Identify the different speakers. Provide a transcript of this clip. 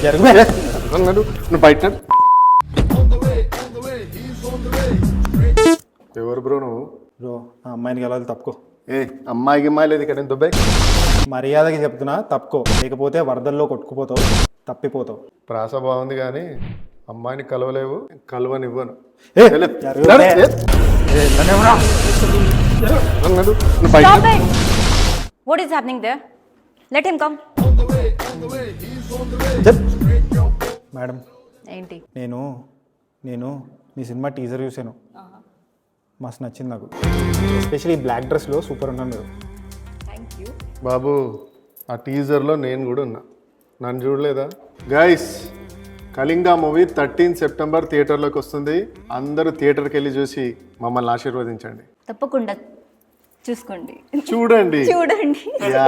Speaker 1: జరుగు
Speaker 2: నువ్వు బయట ఎవరు బ్రో నువ్వు?
Speaker 1: బ్రో ఆ అమ్మాయిని గెలవాలి తప్పుకో.
Speaker 2: అమ్మాయికి అమ్మాయి లేదు ఇక్కడ దుబాయ్.
Speaker 1: మర్యాదకి చెప్తున్నా తప్పుకో, లేకపోతే వరదల్లో కొట్టుకుపోతావు, తప్పిపోతావు.
Speaker 2: ప్రాస బాగుంది కానీ అమ్మాయిని కలవలేవు, కలవనివ్వను.
Speaker 3: Stop it! What is happening there? Let him come.
Speaker 1: Madam
Speaker 3: ఏంటి?
Speaker 1: నేను మీ సినిమా టీజర్ చూశాను, మస్తు నచ్చింది నాకు. ఎస్పెషల్లీ బ్లాక్ డ్రెస్లో సూపర్ ఉన్నాను మీరు.
Speaker 3: థ్యాంక్ యూ
Speaker 2: బాబు. ఆ టీజర్లో నేను కూడా ఉన్నా, నన్ను చూడలేదా? గైస్, కళింగ మూవీ 13 సెప్టెంబర్ థియేటర్లోకి వస్తుంది. అందరూ థియేటర్కి వెళ్ళి చూసి మమ్మల్ని ఆశీర్వదించండి.
Speaker 3: తప్పకుండా చూసుకోండి,
Speaker 2: చూడండి.
Speaker 3: చూడండి.
Speaker 2: యా